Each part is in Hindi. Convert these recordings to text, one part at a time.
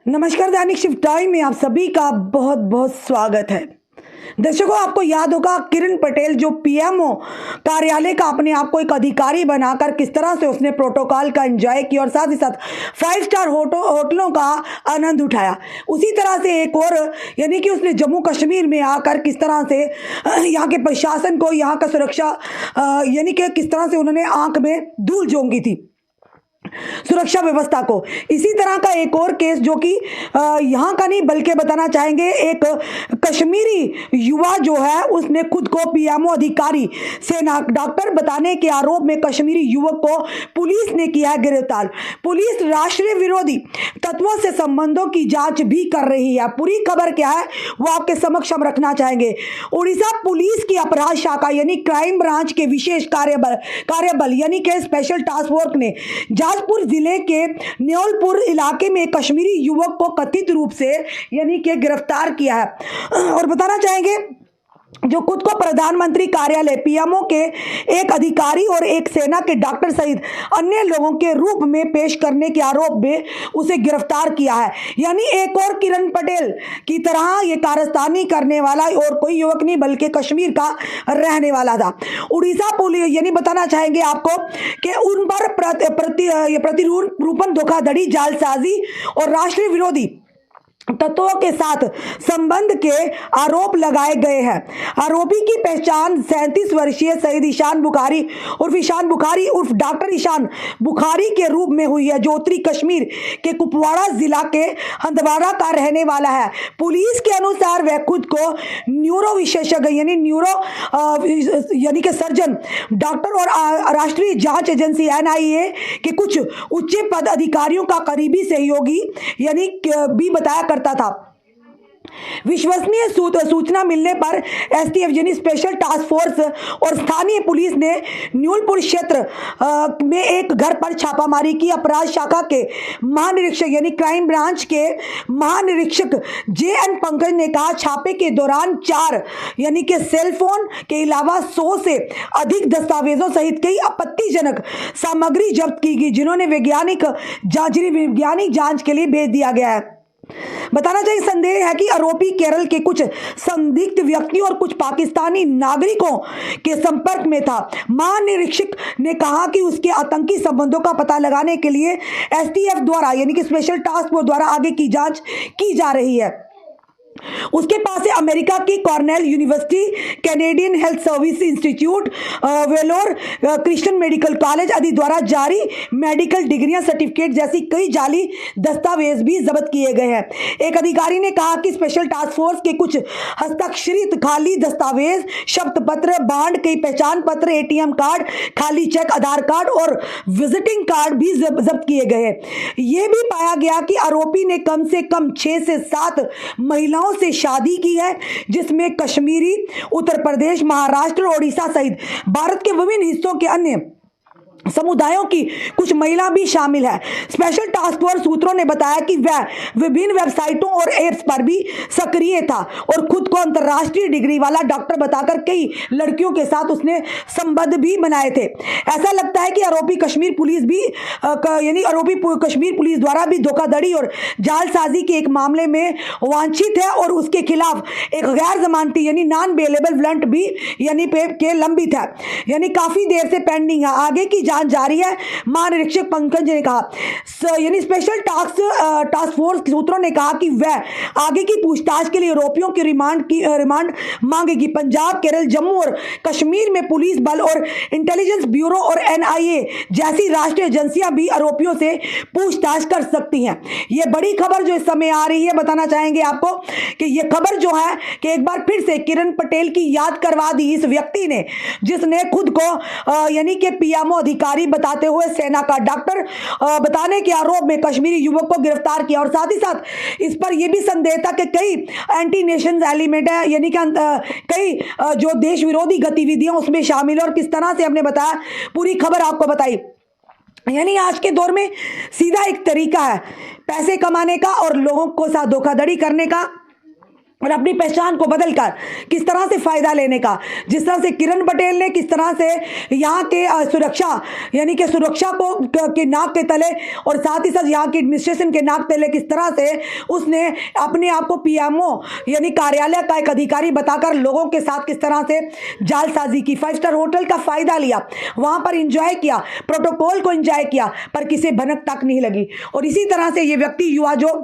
नमस्कार, दैनिक शिफ्ट टाइम में आप सभी का बहुत बहुत स्वागत है। दर्शकों, आपको याद होगा किरण पटेल जो पीएमओ कार्यालय का अपने आप को एक अधिकारी बनाकर किस तरह से उसने प्रोटोकॉल का एंजॉय किया और साथ ही साथ 5 स्टार होटलों का आनंद उठाया। उसी तरह से एक और यानी कि उसने जम्मू कश्मीर में आकर किस तरह से यहाँ के प्रशासन को, यहाँ का सुरक्षा यानी कि किस तरह से उन्होंने आंख में धूल झोंकी थी सुरक्षा व्यवस्था को। इसी तरह का एक और केस जो कि यहाँ का नहीं बल्कि बताना चाहेंगे, एक कश्मीरी युवा जो है उसने खुद को पीएमओ अधिकारी से डॉक्टर बताने के आरोप में कश्मीरी युवक को पुलिस ने किया है गिरफ्तार। पुलिस राष्ट्रीय विरोधी तत्वों से संबंधों की जांच भी कर रही है। पूरी खबर क्या है वो आपके समक्ष हम रखना चाहेंगे। उड़ीसा पुलिस की अपराध शाखा यानी क्राइम ब्रांच के विशेष कार्यबल यानी कि स्पेशल टास्क फोर्स ने जाजपुर जिले के न्योलपुर इलाके में एक कश्मीरी युवक को कथित रूप से यानी कि गिरफ्तार किया है। और बताना चाहेंगे जो खुद को प्रधानमंत्री कार्यालय पीएमओ के एक अधिकारी और एक सेना के डॉक्टर सहित अन्य लोगों के रूप में पेश करने के आरोप में उसे गिरफ्तार किया है। यानी एक और किरण पटेल की तरह ये कारस्तानी करने वाला और कोई युवक नहीं बल्कि कश्मीर का रहने वाला था। उड़ीसा पुलिस यानी बताना चाहेंगे आपको कि उन पर प्रतिरूपण, धोखाधड़ी, जालसाजी और राष्ट्रीय विरोधी तत्वों के साथ संबंध के आरोप लगाए गए हैं। आरोपी की पहचान 37 वर्षीय शहीद ईशान बुखारी उर्फ डॉक्टर ईशान बुखारी के रूप में हुई है, जो उत्तरी कश्मीर के कुपवाड़ा जिला के हंदवाड़ा का रहने वाला है। पुलिस के अनुसार वह खुद को न्यूरो विशेषज्ञ यानी कि सर्जन, डॉक्टर और राष्ट्रीय जांच एजेंसी एनआईए के कुछ उच्च पद अधिकारियों का करीबी सहयोगी यानी भी बताया करता था। विश्वसनीय सूचना मिलने पर एसटीएफ यानी स्पेशल टास्क फोर्स और स्थानीय पुलिस ने न्यूलपुर क्षेत्र में एक घर पर छापामारी की। अपराध शाखा के महानिरीक्षक यानी क्राइम ब्रांच के महानिरीक्षक जेएन पंकज ने कहा, छापे के दौरान 4 यानी कि सेलफोन के अलावा 100 से अधिक दस्तावेजों सहित कई आपत्तिजनक सामग्री जब्त की गई, जिन्होंने वैज्ञानिक जांच के लिए भेज दिया गया है। बताना चाहिए, संदेह है कि आरोपी केरल के कुछ संदिग्ध व्यक्तियों और कुछ पाकिस्तानी नागरिकों के संपर्क में था। महानिरीक्षक ने कहा कि उसके आतंकी संबंधों का पता लगाने के लिए एसटीएफ द्वारा यानी कि स्पेशल टास्क फोर्स द्वारा आगे की जांच की जा रही है। उसके पास से अमेरिका की Cornell University, Canadian Health Service Institute, Vellore Christian Medical College आदि द्वारा जारी मेडिकल डिग्रियां, सर्टिफिकेट जैसी कई जाली दस्तावेज भी जब्त किए गए हैं। एक अधिकारी ने कहा कि स्पेशल टास्क फोर्स के कुछ हस्ताक्षरित खाली दस्तावेज, शब्द पत्र, बांड, कई पहचान पत्र, एटीएम कार्ड, खाली चेक, आधार कार्ड और विजिटिंग कार्ड भी जब्त किए गए हैं। यह भी पाया गया कि आरोपी ने कम से कम 6 से 7 महिलाओं से शादी की है, जिसमें कश्मीरी, उत्तर प्रदेश, महाराष्ट्र, ओडिशा सहित भारत के विभिन्न हिस्सों के अन्य समुदायों की कुछ महिला भी शामिल है। स्पेशल टास्क फोर्स सूत्रों ने बताया कि वह विभिन्न वेबसाइटों और एप्स पर भी सक्रिय था और खुद को अंतर्राष्ट्रीय डिग्री वाला डॉक्टर बताकर कई लड़कियों के साथ उसने संबंध भी बनाए थे। ऐसा लगता है कि आरोपी कश्मीर पुलिस द्वारा भी धोखाधड़ी और जालसाजी के एक मामले में वांछित है और उसके खिलाफ एक गैर जमानती यानी नॉन बेलेबल वारंट भी यानी पे लंबित है, यानी काफी देर से पेंडिंग है। आगे की जांच जारी है, महानिरीक्षक पंकज ने कहा। यानी स्पेशल टास्क फोर्स सूत्रों ने कहा कि वह आगे की पूछताछ के लिए आरोपियों की रिमांड मांगेगी। पंजाब, केरल, जम्मू और कश्मीर में पुलिस बल और इंटेलिजेंस ब्यूरो और एनआईए जैसी राष्ट्रीय एजेंसियां भी आरोपियों से पूछताछ कर सकती हैं। यह बड़ी खबर जो इस समय आ रही है, बताना चाहेंगे आपको कि यह खबर जो है कि एक बार फिर से किरण पटेल की याद करवा दी इस व्यक्ति ने, जिसने खुद को यानी कि पीएमओ अधिकारी बताते हुए सेना का डॉक्टर बताने के आरोप में कश्मीरी युवक को गिरफ्तार किया। और साथ ही साथ इस पर यह भी संदेह था कि कई एंटी नेशन एलिमेंट है यानी कि कई जो देश विरोधी गतिविधियां उसमें शामिल है और किस तरह से हमने बताया, पूरी खबर आपको बताई। यानी आज के दौर में सीधा एक तरीका है पैसे कमाने का और लोगों को साथ धोखाधड़ी करने का। और अपनी पहचान को बदलकर किस तरह से फायदा लेने का, जिस तरह से किरण पटेल ने किस तरह से यहाँ के सुरक्षा यानी कि सुरक्षा को के नाक के तले और साथ ही साथ यहाँ की एडमिनिस्ट्रेशन के नाक तले किस तरह से उसने अपने आप को पीएमओ यानी कार्यालय का एक अधिकारी बताकर लोगों के साथ किस तरह से जालसाजी की, 5 स्टार होटल का फायदा लिया, वहां पर इंजॉय किया, प्रोटोकॉल को इंजॉय किया, पर किसी भनक तक नहीं लगी। और इसी तरह से ये व्यक्ति युवा जो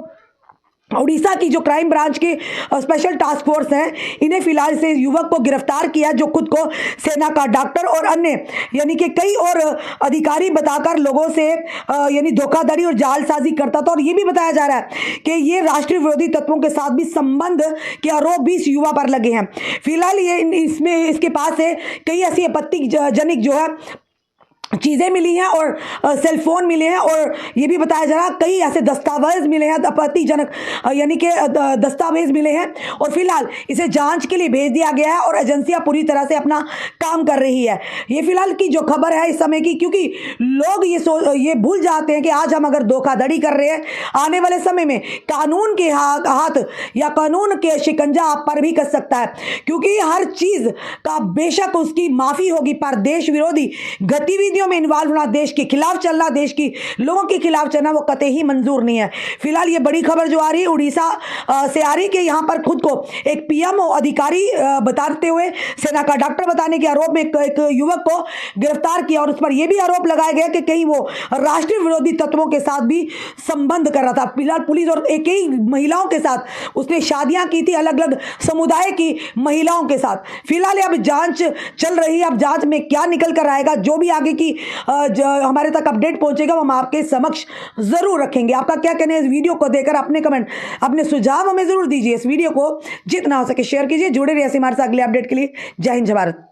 उड़ीसा की जो क्राइम ब्रांच की स्पेशल टास्क फोर्स है, इन्हें फिलहाल से युवक को गिरफ्तार किया जो खुद को सेना का डॉक्टर और अन्य यानी कि कई और अधिकारी बताकर लोगों से यानी धोखाधड़ी और जालसाजी करता था। और ये भी बताया जा रहा है कि ये राष्ट्रीय विरोधी तत्वों के साथ भी संबंध के आरोप भी इस युवा पर लगे हैं। फिलहाल ये इसमें इसके पास से कई ऐसी आपत्तिजनक जो है चीज़ें मिली हैं और सेलफोन मिले हैं, और ये भी बताया जा रहा है कई ऐसे दस्तावेज मिले हैं, आपत्तिजनक यानी कि दस्तावेज मिले हैं, और फिलहाल इसे जांच के लिए भेज दिया गया है और एजेंसियां पूरी तरह से अपना काम कर रही है। ये फिलहाल की जो खबर है इस समय की, क्योंकि लोग ये भूल जाते हैं कि आज हम अगर धोखाधड़ी कर रहे हैं, आने वाले समय में कानून के हाथ या कानून के शिकंजा आप पर भी कर सकता है, क्योंकि हर चीज़ का बेशक उसकी माफ़ी होगी, पर देश विरोधी गतिविधियों में इन्वॉल्व होना, देश के खिलाफ चलना, देश की लोगों के खिलाफ चलना, वो कतई मंजूर नहीं है। फिलहाल ये बड़ी खबर जो आ रही है उड़ीसा से आ रही कि यहाँ पर खुद को एक पीएमओ अधिकारी बताते हुए सेना का डॉक्टर बताने के आरोप में एक युवक को गिरफ्तार किया, और उस पर यह भी आरोप लगाया गया कि कहीं वो राष्ट्रीय विरोधी तत्वों के साथ भी संबंध कर रहा था। फिलहाल पुलिस और एक ही महिलाओं के साथ उसने शादियां की थी, अलग अलग समुदाय की महिलाओं के साथ। फिलहाल अब जांच चल रही है, अब जांच में क्या निकल कर आएगा, जो भी आगे की हमारे तक अपडेट पहुंचेगा वो हम आपके समक्ष जरूर रखेंगे। आपका क्या कहना है इस वीडियो को देखकर, अपने कमेंट अपने सुझाव हमें जरूर दीजिए। इस वीडियो को जितना हो सके शेयर कीजिए। जुड़े रहिए हमारे साथ अगले अपडेट के लिए। जय हिंद, जय भारत।